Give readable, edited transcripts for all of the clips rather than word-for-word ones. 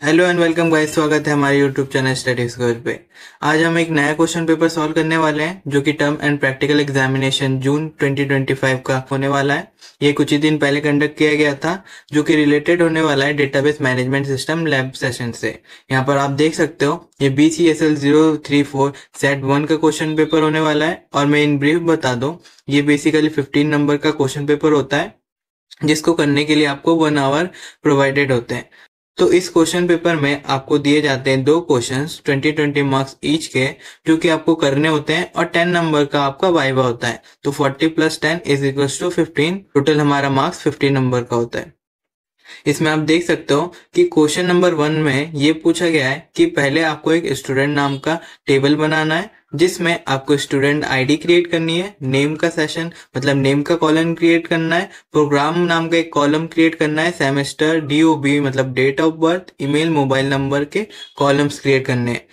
Hello and welcome guys, स्वागत है हमारे यूट्यूब चैनल स्टडी स्क्वायर पे। आज हम एक नया क्वेश्चन पेपर सॉल्व करने वाले हैं जो कि टर्म एंड प्रैक्टिकल एग्जामिनेशन जून 2025 का होने वाला है। ये कुछ ही दिन पहले कंडक्ट किया गया था, जो कि रिलेटेड होने वाला है database management system lab session से। यहाँ पर आप देख सकते हो ये BCSL 034 सेट 1 का क्वेश्चन पेपर होने वाला है। और मैं इन ब्रीफ बता दूं, ये बेसिकली 15 नंबर का क्वेश्चन पेपर होता है, जिसको करने के लिए आपको 1 आवर प्रोवाइडेड होते हैं। तो इस क्वेश्चन पेपर में आपको दिए जाते हैं 2 क्वेश्चंस 20-20 मार्क्स ईच के, जो कि आपको करने होते हैं, और 10 नंबर का आपका वाइवा होता है। तो 40 + 10 = 15। टोटल हमारा मार्क्स 50 नंबर का होता है। इसमें आप देख सकते हो कि क्वेश्चन नंबर 1 में ये पूछा गया है कि पहले आपको एक स्टूडेंट नाम का टेबल बनाना है, जिसमें आपको स्टूडेंट आईडी क्रिएट करनी है, नेम का सेशन मतलब नेम का कॉलम क्रिएट करना है, प्रोग्राम नाम का एक कॉलम क्रिएट करना है, सेमेस्टर, DOB मतलब date of birth, email, mobile number के कॉलम्स क्रिएट करने हैं।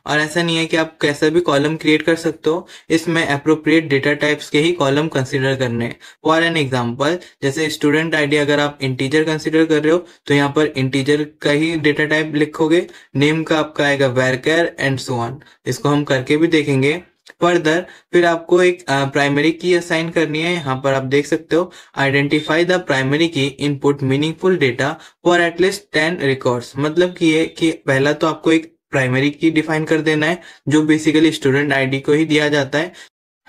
और ऐसा नहीं है कि आप कैसा भी कॉलम क्रिएट कर सकते हो, इसमें अप्रोप्रिएट डेटा टाइप्स के ही कॉलम कंसीडर करने हैं। फॉर एन एग्जांपल, जैसे स्टूडेंट आईडी अगर आप इंटीजर कंसीडर कर रहे हो तो यहाँ पर इंटीजर का ही डेटा टाइप लिखोगे, नेम का आपका आएगा varchar एंड सो ऑन। इसको हम करके भी देखेंगे फर्दर। फिर आपको एक प्राइमरी की असाइन करनी है। यहाँ पर आप देख सकते हो, आइडेंटिफाई द प्राइमरी की input meaningful data for at least 10 records. मतलब कि ये कि पहला तो आपको एक प्राइमरी की डिफाइन कर देना है, जो बेसिकली स्टूडेंट आईडी को ही दिया जाता है,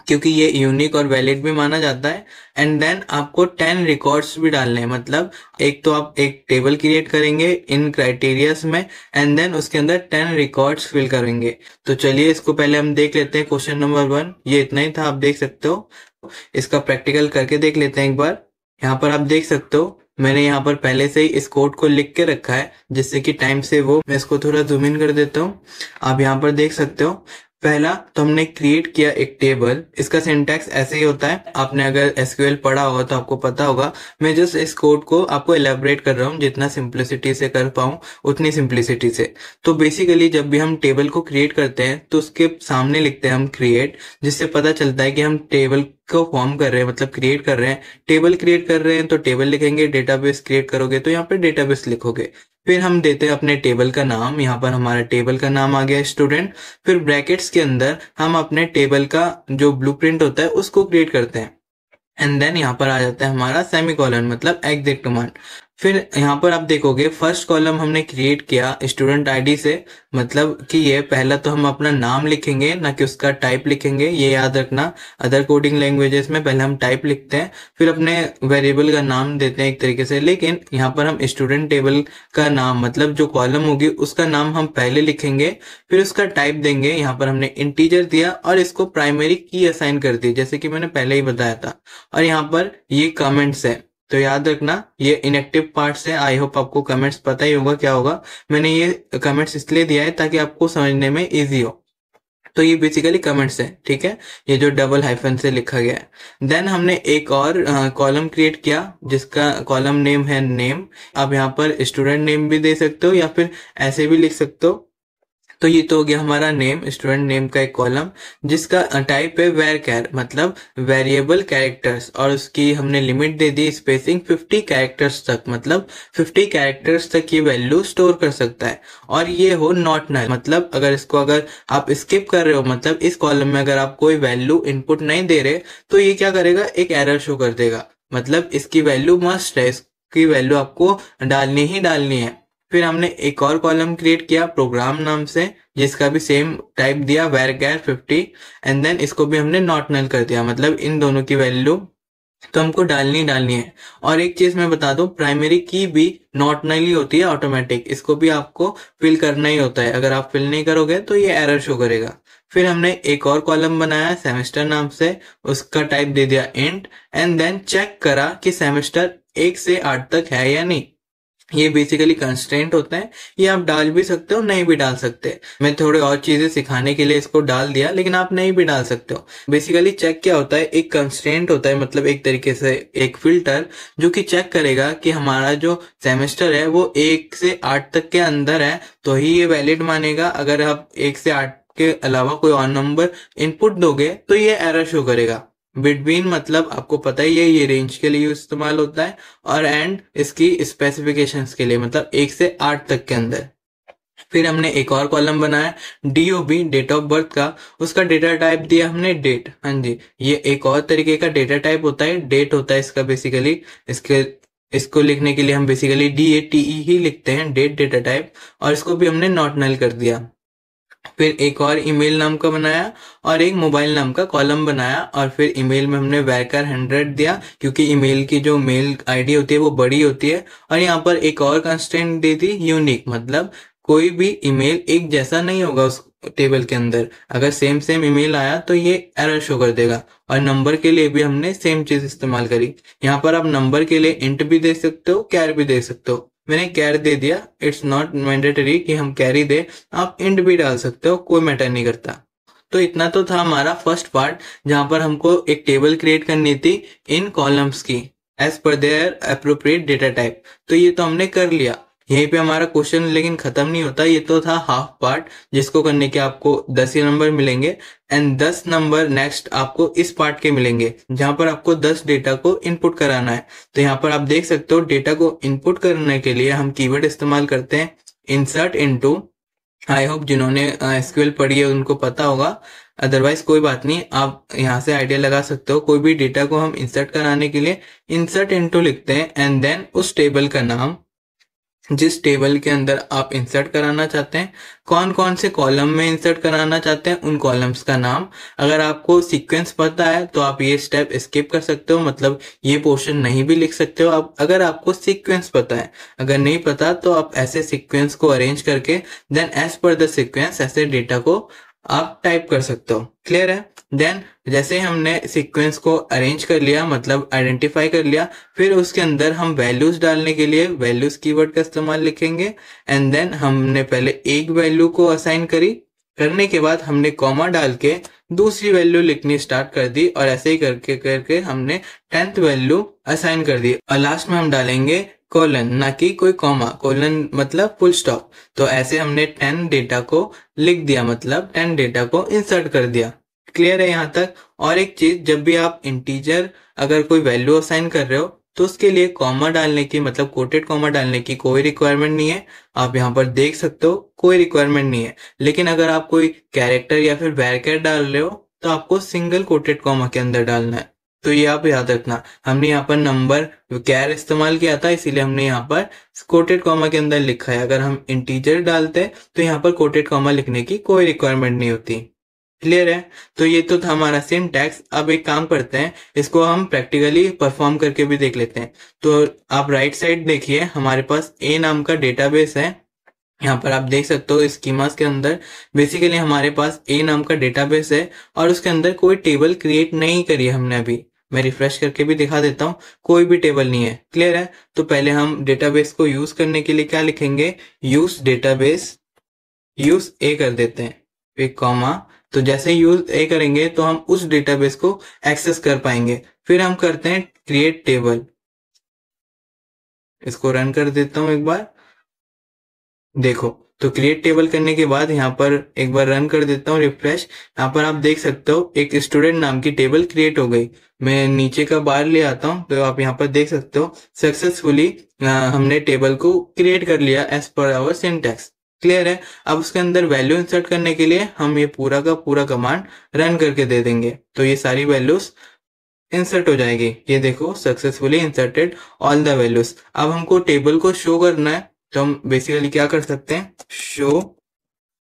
क्योंकि ये यूनिक और वैलिड भी माना जाता है। एंड देन आपको 10 रिकॉर्ड्स भी डालने हैं। मतलब एक तो आप एक टेबल क्रिएट करेंगे इन क्राइटेरियाज में, एंड देन उसके अंदर 10 रिकॉर्ड्स फिल करेंगे। तो चलिए इसको पहले हम देख लेते हैं। क्वेश्चन नंबर 1 ये इतना ही था, आप देख सकते हो। इसका प्रैक्टिकल करके देख लेते हैं एक बार। यहाँ पर आप देख सकते हो, मैंने यहाँ पर पहले से ही इस कोड को लिख के रखा है, जिससे कि टाइम से वो, मैं इसको थोड़ा जूम इन कर देता हूँ। आप यहाँ पर देख सकते हो, पहला तो हमने क्रिएट किया एक टेबल। इसका सिंटैक्स ऐसे ही होता है, आपने अगर SQL पढ़ा होगा तो आपको पता होगा। मैं जस्ट इस कोड को आपको एलेबरेट कर रहा हूँ, जितना सिंप्लिसिटी से कर पाऊँ उतनी सिंप्लिसिटी से। तो बेसिकली जब भी हम टेबल को क्रिएट करते हैं तो उसके सामने लिखते हैं हम क्रिएट, जिससे पता चलता है कि हम टेबल को फॉर्म कर रहे हैं, मतलब क्रिएट कर रहे हैं। टेबल क्रिएट कर रहे हैं तो टेबल लिखेंगे, डेटाबेस क्रिएट करोगे तो यहाँ पे डेटाबेस लिखोगे। फिर हम देते हैं अपने टेबल का नाम। यहाँ पर हमारा टेबल का नाम आ गया स्टूडेंट। फिर ब्रैकेट्स के अंदर हम अपने टेबल का जो ब्लूप्रिंट होता है उसको क्रिएट करते हैं, एंड देन यहाँ पर आ जाता है हमारा सेमीकोलन मतलब एग्जिट कमांड। फिर यहाँ पर आप देखोगे फर्स्ट कॉलम हमने क्रिएट किया स्टूडेंट आईडी से, मतलब कि ये पहला तो हम अपना नाम लिखेंगे, ना कि उसका टाइप लिखेंगे, ये याद रखना। अदर कोडिंग लैंग्वेजेस में पहले हम टाइप लिखते हैं, फिर अपने वेरिएबल का नाम देते हैं एक तरीके से। लेकिन यहाँ पर हम स्टूडेंट टेबल का नाम मतलब जो कॉलम होगी उसका नाम हम पहले लिखेंगे, फिर उसका टाइप देंगे। यहाँ पर हमने इंटीजर दिया और इसको प्राइमरी की असाइन कर दी, जैसे कि मैंने पहले ही बताया था। और यहाँ पर ये कमेंट्स है, तो याद रखना ये इनएक्टिव पार्ट्स है। आई होप आपको कमेंट्स पता ही होगा क्या होगा। मैंने ये कमेंट्स इसलिए दिया है ताकि आपको समझने में इजी हो। तो ये बेसिकली कमेंट्स है, ठीक है, ये जो डबल हाइफन से लिखा गया है। देन हमने एक और कॉलम क्रिएट किया, जिसका कॉलम नेम है नेम। आप यहाँ पर स्टूडेंट नेम भी दे सकते हो या फिर ऐसे भी लिख सकते हो। तो ये तो हो गया हमारा नेम, स्टूडेंट नेम का एक कॉलम, जिसका टाइप है varchar मतलब वेरिएबल कैरेक्टर्स, और उसकी हमने लिमिट दे दी स्पेसिंग 50 कैरेक्टर्स तक, मतलब 50 कैरेक्टर्स तक ये वैल्यू स्टोर कर सकता है। और ये हो नॉट नल, मतलब अगर आप स्किप कर रहे हो, मतलब इस कॉलम में अगर आप कोई वैल्यू इनपुट नहीं दे रहे, तो ये क्या करेगा, एक एरर शो कर देगा। मतलब इसकी वैल्यू मस्ट है, इसकी वैल्यू आपको डालनी ही डालनी है। फिर हमने एक और कॉलम क्रिएट किया प्रोग्राम नाम से, जिसका भी सेम टाइप दिया varchar 50, एंड देन इसको भी हमने नॉट नल कर दिया, मतलब इन दोनों की वैल्यू तो हमको डालनी है। और एक चीज मैं बता दूं, प्राइमरी की भी नॉट नल ही होती है ऑटोमेटिक, इसको भी आपको फिल करना ही होता है। अगर आप फिल नहीं करोगे तो ये एरर शो करेगा। फिर हमने एक और कॉलम बनाया सेमेस्टर नाम से, उसका टाइप दे दिया इंट, एंड देन चेक करा कि सेमेस्टर 1 से 8 तक है या नहीं। ये बेसिकली कंस्ट्रेंट होता है, ये आप डाल भी सकते हो, नहीं भी डाल सकते। मैं थोड़े और चीजें सिखाने के लिए इसको डाल दिया, लेकिन आप नहीं भी डाल सकते हो। बेसिकली चेक क्या होता है, एक कंस्ट्रेंट होता है, मतलब एक तरीके से एक फिल्टर, जो कि चेक करेगा कि हमारा जो सेमेस्टर है वो 1 से 8 तक के अंदर है, तो ही ये वैलिड मानेगा। अगर आप 1 से 8 के अलावा कोई और नंबर इनपुट दोगे तो ये एरर शो करेगा। बिटवीन मतलब आपको पता ही है, ये रेंज के लिए इस्तेमाल होता है, और एंड इसकी स्पेसिफिकेशंस के लिए, मतलब 1 से 8 तक के अंदर। फिर हमने एक और कॉलम बनाया DOB, डेट ऑफ बर्थ का, उसका डेटा टाइप दिया हमने डेट। हाँ जी, ये एक और तरीके का डेटा टाइप होता है, डेट होता है इसका बेसिकली। इसके इसको लिखने के लिए हम बेसिकली DATE ही लिखते हैं, डेट डेटा टाइप, और इसको भी हमने नॉट नल कर दिया। फिर एक और ईमेल नाम का बनाया और एक मोबाइल नाम का कॉलम बनाया, और फिर ईमेल में हमने वैकर 100 दिया क्योंकि ईमेल की जो मेल आईडी होती है वो बड़ी होती है। और यहाँ पर एक और कंस्ट्रेंट दी थी यूनिक, मतलब कोई भी ईमेल एक जैसा नहीं होगा उस टेबल के अंदर। अगर सेम सेम ईमेल आया तो ये एरर शो कर देगा। और नंबर के लिए भी हमने सेम चीज इस्तेमाल करी। यहाँ पर आप नंबर के लिए इंट भी दे सकते हो, कैर भी दे सकते हो। मैंने कैर दे दिया, इट्स नॉट मैंडेटरी कि हम कैरी दे, आप इंट भी डाल सकते हो, कोई मैटर नहीं करता। तो इतना तो था हमारा फर्स्ट पार्ट, जहां पर हमको एक टेबल क्रिएट करनी थी इन कॉलम्स की as per their appropriate data type. तो ये तो हमने कर लिया। यहीं पे हमारा क्वेश्चन लेकिन खत्म नहीं होता, ये तो था हाफ पार्ट, जिसको करने के आपको 10 ही नंबर मिलेंगे। एंड 10 नंबर नेक्स्ट आपको इस पार्ट के मिलेंगे, जहां पर आपको 10 डेटा को इनपुट कराना है। तो यहाँ पर आप देख सकते हो, डेटा को इनपुट करने के लिए हम कीवर्ड इस्तेमाल करते हैं इंसर्ट इनटू। आई होप जिन्होंने एसक्यूएल पढ़ी है उनको पता होगा, अदरवाइज कोई बात नहीं, आप यहाँ से आइडिया लगा सकते हो। कोई भी डेटा को हम इंसर्ट कराने के लिए इंसर्ट इनटू लिखते हैं, एंड देन उस टेबल का नाम, जिस टेबल के अंदर आप इंसर्ट कराना चाहते हैं, कौन कौन से कॉलम में इंसर्ट कराना चाहते हैं, उन कॉलम्स का नाम। अगर आपको सीक्वेंस पता है तो आप ये स्टेप स्किप कर सकते हो, मतलब ये पोर्शन नहीं भी लिख सकते हो आप, अगर आपको सीक्वेंस पता है। अगर नहीं पता तो आप ऐसे सीक्वेंस को अरेंज करके then as per the sequence ऐसे डेटा को आप टाइप कर सकते हो। क्लियर है? देन जैसे हमने सीक्वेंस को अरेंज कर लिया, मतलब आइडेंटिफाई कर लिया, फिर उसके अंदर हम वैल्यूज डालने के लिए वैल्यूज कीवर्ड का इस्तेमाल लिखेंगे। एंड देन हमने पहले एक वैल्यू को असाइन करने के बाद हमने कॉमा डाल के दूसरी वैल्यू लिखनी स्टार्ट कर दी, और ऐसे ही करके करके हमने 10th वैल्यू असाइन कर दी। और लास्ट में हम डालेंगे कोलन, ना कि कोई कॉमा। कोलन मतलब फुल स्टॉप। तो ऐसे हमने 10 डेटा को लिख दिया, मतलब 10 डेटा को इंसर्ट कर दिया। क्लियर है यहाँ तक? और एक चीज, जब भी आप इंटीजर अगर कोई वैल्यू असाइन कर रहे हो तो उसके लिए कॉमा डालने की, मतलब कोटेड कॉमा डालने की कोई रिक्वायरमेंट नहीं है। आप यहाँ पर देख सकते हो कोई रिक्वायरमेंट नहीं है। लेकिन अगर आप कोई कैरेक्टर या फिर वैरकर डाल रहे हो तो आपको सिंगल कोटेड कॉमा के अंदर डालना है। तो ये आप याद रखना। हमने यहाँ पर नंबर कैर इस्तेमाल किया था, इसीलिए हमने यहाँ पर कोटेड कॉमा के अंदर लिखा है। अगर हम इंटीजर डालते तो यहाँ पर कोटेड कॉमा लिखने की कोई रिक्वायरमेंट नहीं होती। क्लियर है? तो ये तो था हमारा सिंटैक्स। अब एक काम करते हैं, इसको हम प्रैक्टिकली परफॉर्म करके भी देख लेते हैं। तो आप राइट साइड देखिए, हमारे पास ए नाम का डेटाबेस है। यहाँ पर आप देख सकते हो स्कीमास के अंदर बेसिकली हमारे पास ए नाम का डेटाबेस है, और उसके अंदर कोई टेबल क्रिएट नहीं करी है हमने अभी। मैं रिफ्रेश करके भी दिखा देता हूँ, कोई भी टेबल नहीं है। क्लियर है? तो पहले हम डेटाबेस को यूज करने के लिए क्या लिखेंगे, यूज डेटाबेस, यूज ए कर देते हैं, एक कॉमा। तो जैसे यूज ए करेंगे तो हम उस डेटाबेस को एक्सेस कर पाएंगे। फिर हम करते हैं क्रिएट टेबल, इसको रन कर देता हूं एक बार। देखो, तो क्रिएट टेबल करने के बाद यहाँ पर एक बार रन कर देता हूँ रिफ्रेश। यहाँ पर आप देख सकते हो एक स्टूडेंट नाम की टेबल क्रिएट हो गई। मैं नीचे का बार ले आता हूँ, तो आप यहाँ पर देख सकते हो सक्सेसफुली हमने टेबल को क्रिएट कर लिया as per hour syntax. Clear है? अब उसके अंदर वैल्यू इंसर्ट करने के लिए हम ये पूरा का पूरा कमांड रन करके दे देंगे, तो ये सारी वैल्यूज इंसर्ट हो जाएगी। ये देखो, successfully inserted all the values. अब हमको टेबल को शो करना है, तो हम बेसिकली क्या कर सकते हैं, शो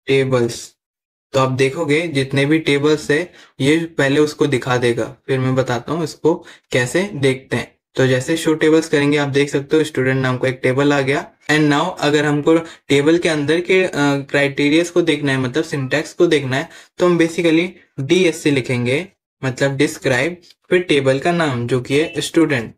टेबल्स। तो आप देखोगे जितने भी टेबल्स है ये पहले उसको दिखा देगा, फिर मैं बताता हूँ इसको कैसे देखते हैं। तो जैसे शो टेबल्स करेंगे आप देख सकते हो स्टूडेंट नाम का एक टेबल आ गया। एंड नाउ अगर हमको टेबल के अंदर के क्राइटेरियाज को देखना है, मतलब सिंटैक्स को देखना है, तो हम बेसिकली DSC लिखेंगे, मतलब डिस्क्राइब, फिर टेबल का नाम जो कि है स्टूडेंट,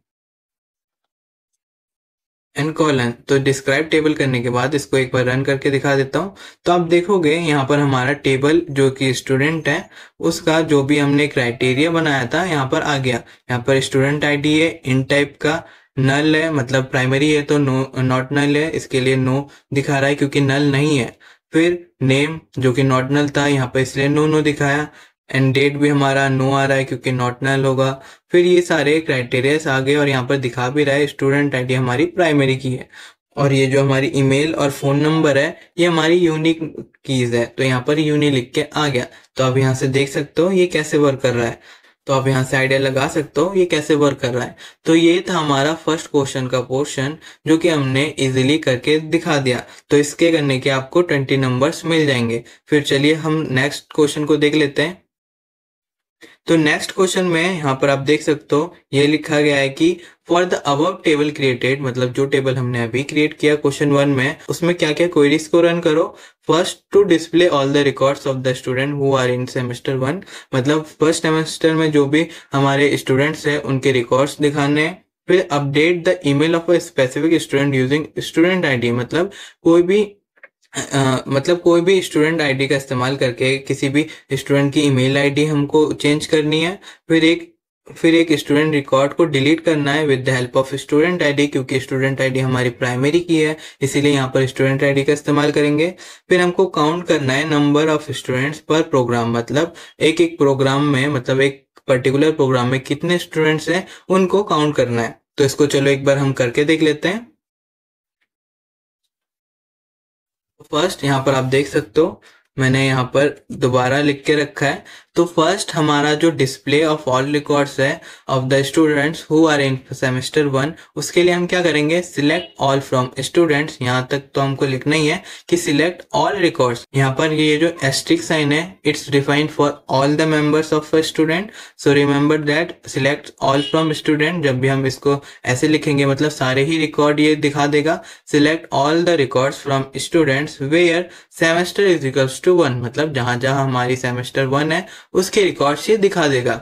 एंड कॉलन। तो डिस्क्राइब टेबल करने के बाद इसको एक बार रन करके दिखा देता हूँ। तो आप देखोगे यहाँ पर हमारा टेबल जो कि स्टूडेंट है उसका जो भी हमने क्राइटेरिया बनाया था यहाँ पर आ गया। यहाँ पर स्टूडेंट आईडी है, इन टाइप का, नल है, मतलब प्राइमरी है तो नो, नॉट नल है, इसके लिए नो दिखा रहा है क्योंकि नल नहीं है। फिर नेम जो कि नॉट नल था, यहाँ पर इसलिए नो नो दिखाया। एंड डेट भी हमारा नो आ रहा है क्योंकि नॉट नल होगा। फिर ये सारे क्राइटेरियाज आ गए और यहाँ पर दिखा भी रहा है स्टूडेंट आईडी हमारी प्राइमरी की है। और ये जो हमारी ईमेल और फोन नंबर है ये हमारी यूनिक कीज है, तो यहाँ पर यूनी लिख के आ गया। तो आप यहाँ से देख सकते हो ये कैसे वर्क कर रहा है, तो आप यहाँ से आइडिया लगा सकते हो ये कैसे वर्क कर रहा है। तो ये था हमारा फर्स्ट क्वेश्चन का पोर्शन जो कि हमने इजीली करके दिखा दिया। तो इसके करने के आपको 20 नंबर्स मिल जाएंगे। फिर चलिए हम नेक्स्ट क्वेश्चन को देख लेते हैं। तो नेक्स्ट क्वेश्चन में यहाँ पर आप देख सकते हो ये लिखा गया है कि for the above table created, मतलब जो टेबल हमने अभी क्रिएट किया क्वेश्चन 1 में, उसमें क्या क्या क्वेरीज को रन करो। First, to display all the records of the student who are in semester 1, मतलब फर्स्ट सेमेस्टर में जो भी हमारे स्टूडेंट्स हैं उनके रिकॉर्ड्स दिखाने हैं। फिर update the email of a specific student using student ID, मतलब कोई भी स्टूडेंट आईडी का इस्तेमाल करके किसी भी स्टूडेंट की ईमेल आईडी हमको चेंज करनी है। फिर एक स्टूडेंट रिकॉर्ड को डिलीट करना है with the help of student ID, क्योंकि स्टूडेंट आईडी हमारी प्राइमरी की है इसीलिए यहाँ पर स्टूडेंट आईडी का इस्तेमाल करेंगे। फिर हमको काउंट करना है नंबर ऑफ स्टूडेंट्स पर प्रोग्राम, मतलब एक प्रोग्राम में, मतलब एक पर्टिकुलर प्रोग्राम में कितने स्टूडेंट्स हैं उनको काउंट करना है। तो इसको चलो एक बार हम करके देख लेते हैं। फर्स्ट यहाँ पर आप देख सकते हो मैंने यहाँ पर दोबारा लिख के रखा है। तो फर्स्ट हमारा जो डिस्प्ले ऑफ ऑल रिकॉर्ड्स है of the students who are in semester 1, उसके लिए हम क्या करेंगे, सिलेक्ट ऑल फ्रॉम स्टूडेंट्स। यहाँ तक तो हमको लिखना ही है कि सिलेक्ट ऑल रिकॉर्ड्स। यहाँ पर ये जो एस्ट्रिक साइन है it's defined for all the members of a student, so remember that select all from student. जब भी हम इसको ऐसे लिखेंगे मतलब सारे ही रिकॉर्ड ये दिखा देगा। Select all the records from students where semester is equals to 1, मतलब जहां जहां हमारी सेमेस्टर 1 है उसके रिकॉर्ड्स ये दिखा देगा।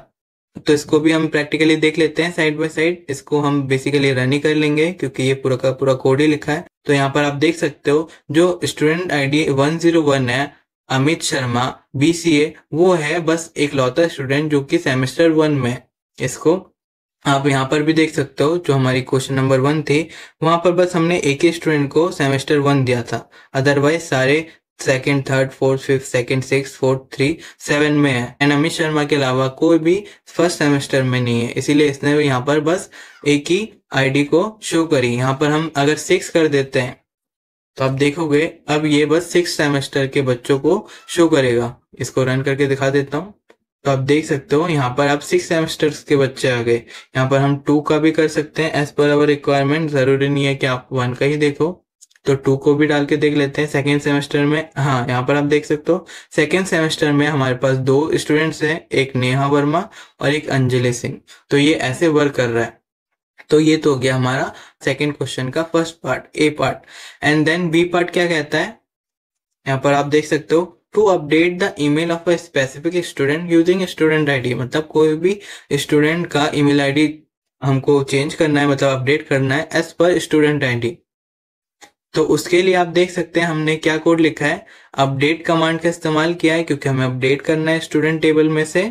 तो इसको भी हम प्रैक्टिकली देख लेते हैं साइड बाय साइड। इसको हम बेसिकली रन ही कर लेंगे क्योंकि ये पूरा का पूरा कोड ही लिखा है। तो यहाँ पर आप देख सकते हो जो स्टूडेंट आईडी 101 है, अमित शर्मा BCA, वो है बस एक लौता स्टूडेंट जो कि सेमेस्टर 1 में। इसको आप यहाँ पर भी देख सकते हो जो हमारी क्वेश्चन नंबर 1 थी वहां पर बस हमने एक ही स्टूडेंट को सेमेस्टर 1 दिया था, अदरवाइज सारे second, third, fourth, fifth, second, six, fourth, 3, 7 में है। एंड अमित शर्मा के अलावा कोई भी फर्स्ट सेमेस्टर में नहीं है, इसीलिए इसने यहाँ पर बस एक ही आईडी को शो करी। यहाँ पर हम अगर 6 कर देते हैं तो आप देखोगे अब ये बस 6 सेमेस्टर के बच्चों को शो करेगा। इसको रन करके दिखा देता हूँ। तो आप देख सकते हो यहाँ पर आप 6 सेमेस्टर्स के बच्चे आ गए। यहाँ पर हम 2 का भी कर सकते हैं एज पर अवर रिक्वायरमेंट, जरूरी नहीं है कि आप 1 का ही देखो। तो 2 को भी डाल के देख लेते हैं सेकेंड सेमेस्टर में। हाँ, यहाँ पर आप देख सकते हो सेकेंड सेमेस्टर में हमारे पास 2 स्टूडेंट्स हैं, एक नेहा वर्मा और एक अंजलि सिंह। तो ये ऐसे वर्क कर रहा है। तो ये तो हो गया हमारा सेकेंड क्वेश्चन का first part, A part. And then B part क्या कहता है, यहाँ पर आप देख सकते हो to update the email of a specific student using student ID, मतलब कोई भी स्टूडेंट का ईमेल आईडी हमको चेंज करना है, मतलब अपडेट करना है एज पर स्टूडेंट आईडी। तो उसके लिए आप देख सकते हैं हमने क्या कोड लिखा है, अपडेट कमांड का इस्तेमाल किया है क्योंकि हमें अपडेट करना है स्टूडेंट टेबल में से,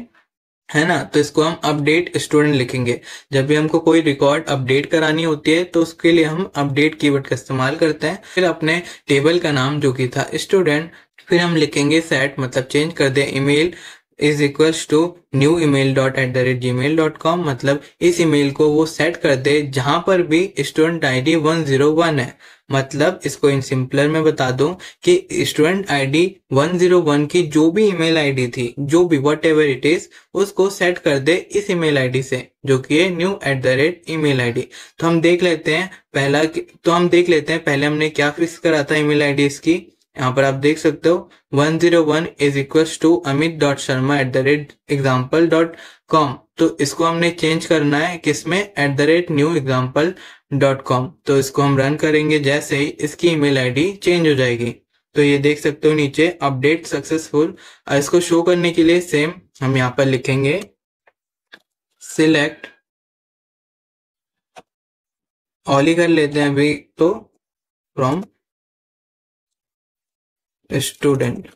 है ना। तो इसको हम अपडेट स्टूडेंट लिखेंगे। जब भी हमको कोई रिकॉर्ड अपडेट करानी होती है तो उसके लिए हम अपडेट कीवर्ड का इस्तेमाल करते हैं। फिर अपने टेबल का नाम जो कि था स्टूडेंट, फिर हम लिखेंगे सेट, मतलब चेंज कर दे email is equals to newemail.@gmail.com, मतलब इस ईमेल को वो सेट कर दे जहां पर भी स्टूडेंट आईडी 101 है। मतलब इसको इन सिंपलर में बता दूं कि स्टूडेंट आईडी 101 की जो भी ईमेल आईडी थी, जो भी वट एवर इट इज, उसको सेट कर दे इस ईमेल आईडी से जो कि है new@email ID। तो हम देख लेते हैं पहले हमने क्या फिक्स करा था ईमेल आईडी इसकी। यहाँ पर आप देख सकते हो 101 इज इक्वल्स टू amit.sharma@example.com। तो इसको हमने चेंज करना है किसमें, @newexample.com। तो इसको हम रन करेंगे, जैसे ही इसकी ईमेल आईडी चेंज हो जाएगी। तो ये देख सकते हो नीचे अपडेट सक्सेसफुल। इसको शो करने के लिए सेम हम यहाँ पर लिखेंगे सिलेक्ट ऑल ही कर लेते हैं अभी तो, फ्रॉम स्टूडेंट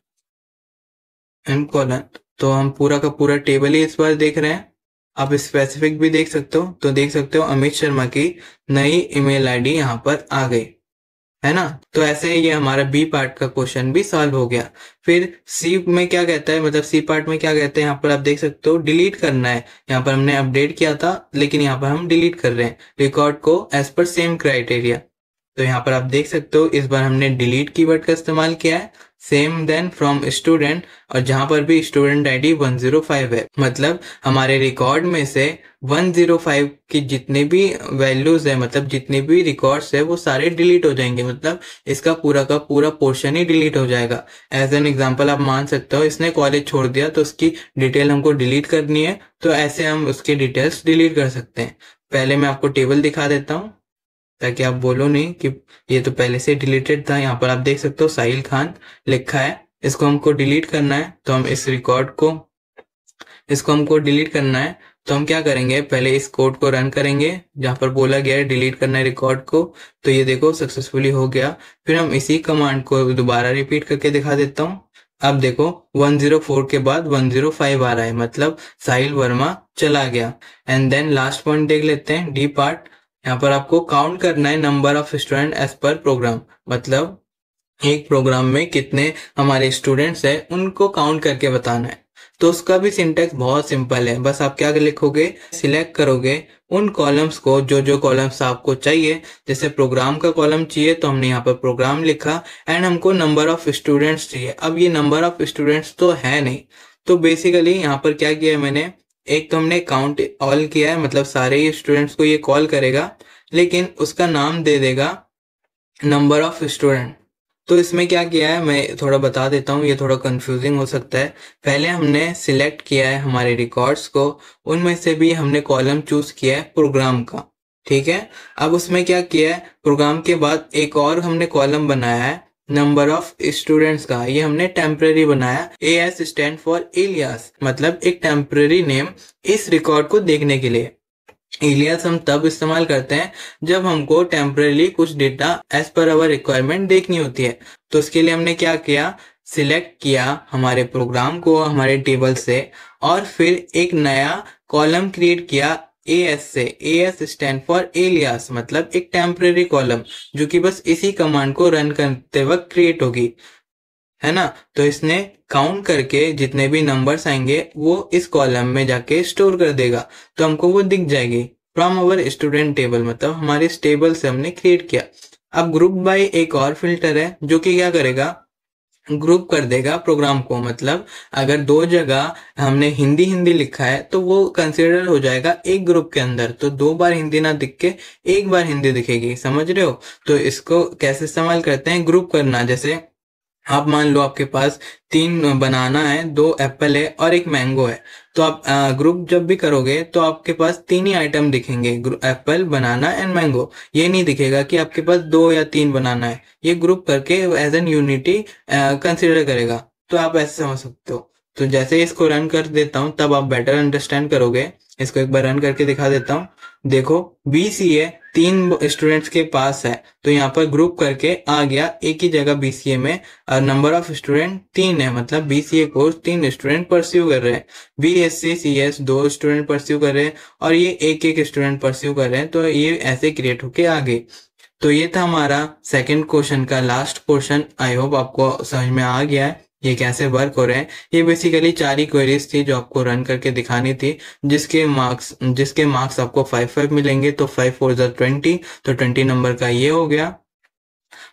एंड कॉलन। तो हम पूरा का पूरा टेबल ही इस बार देख रहे हैं। आप स्पेसिफिक भी देख सकते हो। तो देख सकते हो अमित शर्मा की नई ईमेल आईडी यहाँ पर आ गई, है ना। तो ऐसे ही ये हमारा बी पार्ट का क्वेश्चन भी सॉल्व हो गया। फिर सी में क्या कहता है, मतलब सी पार्ट में क्या कहते हैं, यहाँ पर आप देख सकते हो डिलीट करना है। यहाँ पर हमने अपडेट किया था लेकिन यहाँ पर हम डिलीट कर रहे हैं रिकॉर्ड को एज पर सेम क्राइटेरिया। तो यहाँ पर आप देख सकते हो इस बार हमने डिलीट कीवर्ड का इस्तेमाल किया है, सेम देन फ्रॉम स्टूडेंट, और जहां पर भी स्टूडेंट आईडी 105 है, मतलब हमारे रिकॉर्ड में से 105 की जितने भी वैल्यूज है, मतलब जितने भी रिकॉर्ड्स है वो सारे डिलीट हो जाएंगे, मतलब इसका पूरा का पूरा पोर्शन ही डिलीट हो जाएगा। एज एन एग्जांपल आप मान सकते हो इसने कॉलेज छोड़ दिया तो उसकी डिटेल हमको डिलीट करनी है, तो ऐसे हम उसकी डिटेल्स डिलीट कर सकते हैं। पहले मैं आपको टेबल दिखा देता हूँ ताकि आप बोलो नहीं कि ये तो पहले से डिलीटेड था। यहाँ पर आप देख सकते हो साहिल खान लिखा है, इसको हमको डिलीट करना है, तो हम इसको हमको डिलीट करना है, तो हम क्या करेंगे, पहले इस कोड को रन करेंगे जहां पर बोला गया है डिलीट करना है रिकॉर्ड को। तो ये देखो सक्सेसफुली हो गया। फिर हम इसी कमांड को दोबारा रिपीट करके दिखा देता हूँ। अब देखो 104 के बाद 105 आ रहा है, मतलब साहिल वर्मा चला गया। एंड देन लास्ट पॉइंट देख लेते हैं, डी पार्ट। यहाँ पर आपको काउंट करना है number of student as per programme, मतलब एक प्रोग्राम में कितने हमारे स्टूडेंट्स हैं उनको काउंट करके बताना है। तो उसका भी सिंटेक्स बहुत सिंपल है, बस आप क्या लिखोगे, सिलेक्ट करोगे उन कॉलम्स को जो जो कॉलम्स आपको चाहिए। जैसे प्रोग्राम का कॉलम चाहिए तो हमने यहाँ पर प्रोग्राम लिखा, एंड हमको नंबर ऑफ स्टूडेंट्स चाहिए। अब ये नंबर ऑफ स्टूडेंट्स तो है नहीं, तो बेसिकली यहाँ पर क्या किया है मैंने, एक तो हमने काउंट ऑल किया है, मतलब सारे ही स्टूडेंट्स को ये कॉल करेगा, लेकिन उसका नाम दे देगा नंबर ऑफ स्टूडेंट। तो इसमें क्या किया है मैं थोड़ा बता देता हूँ, ये थोड़ा कंफ्यूजिंग हो सकता है। पहले हमने सिलेक्ट किया है हमारे रिकॉर्ड्स को, उनमें से भी हमने कॉलम चूज किया है प्रोग्राम का, ठीक है। अब उसमें क्या किया है, प्रोग्राम के बाद एक और हमने कॉलम बनाया है नंबर ऑफ स्टूडेंट्स का, ये हमने टेम्पररी बनाया। AS स्टैंड फॉर एलियास, मतलब एक टेम्पररी नेम इस रिकॉर्ड को देखने के लिए। एलियास हम तब इस्तेमाल करते हैं जब हमको टेम्परली कुछ डेटा एज पर अवर रिक्वायरमेंट देखनी होती है। तो उसके लिए हमने क्या किया, सिलेक्ट किया हमारे प्रोग्राम को हमारे टेबल से, और फिर एक नया कॉलम क्रिएट किया AS से। AS स्टैंड फॉर एलियास, मतलब एक टेम्पररी कॉलम जो कि बस इसी कमांड को रन करते वक्त क्रिएट होगी, है ना। तो इसने काउंट करके जितने भी नंबर्स आएंगे वो इस कॉलम में जाके स्टोर कर देगा, तो हमको वो दिख जाएगी फ्रॉम अवर स्टूडेंट टेबल, मतलब हमारे इस टेबल से हमने क्रिएट किया। अब ग्रुप बाय एक और फिल्टर है जो कि क्या करेगा, ग्रुप कर देगा प्रोग्राम को, मतलब अगर दो जगह हमने हिंदी हिंदी लिखा है तो वो कंसिडर हो जाएगा एक ग्रुप के अंदर, तो दो बार हिंदी ना दिख के एक बार हिंदी दिखेगी, समझ रहे हो। तो इसको कैसे इस्तेमाल करते हैं, ग्रुप करना। जैसे आप मान लो आपके पास 3 बनाना है, 2 एप्पल है और 1 मैंगो है, तो आप ग्रुप जब भी करोगे तो आपके पास 3 ही आइटम दिखेंगे, एप्पल, बनाना एंड मैंगो। ये नहीं दिखेगा कि आपके पास 2 या 3 बनाना है, ये ग्रुप करके एज एन यूनिटी कंसिडर करेगा। तो आप ऐसे समझ सकते हो। तो जैसे इसको रन कर देता हूँ तब आप बेटर अंडरस्टैंड करोगे। इसको एक बार रन करके दिखा देता हूँ। देखो BCA 3 स्टूडेंट्स के पास है, तो यहाँ पर ग्रुप करके आ गया एक ही जगह BCA में, और नंबर ऑफ स्टूडेंट 3 है, मतलब BCA कोर्स 3 स्टूडेंट परस्यू कर रहे हैं, BSc CS 2 स्टूडेंट परस्यू कर रहे हैं, और ये एक एक स्टूडेंट परस्यू कर रहे हैं। तो ये ऐसे क्रिएट होके आ गई। तो ये था हमारा सेकंड क्वेश्चन का लास्ट पोर्शन। आई होप आपको समझ में आ गया है ये कैसे वर्क हो रहे हैं। ये बेसिकली 4 ही क्वेरीज थी जो आपको रन करके दिखानी थी, जिसके मार्क्स आपको 5 मिलेंगे। तो 5 4 20, तो 20 नंबर का ये हो गया।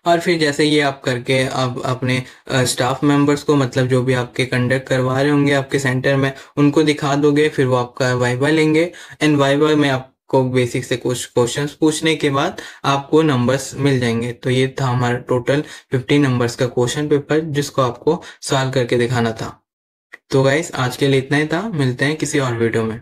और फिर जैसे ये आप करके अब अपने स्टाफ मेंबर्स को, मतलब जो भी आपके कंडक्ट करवा रहे होंगे आपके सेंटर में, उनको दिखा दोगे, फिर वो आपका वाइवा लेंगे। एंड वाइवा में आपको बेसिक से कुछ क्वेश्चंस पूछने के बाद आपको नंबर्स मिल जाएंगे। तो ये था हमारा टोटल 50 नंबर्स का क्वेश्चन पेपर जिसको आपको सॉल्व करके दिखाना था। तो गाइस आज के लिए इतना ही था, मिलते हैं किसी और वीडियो में।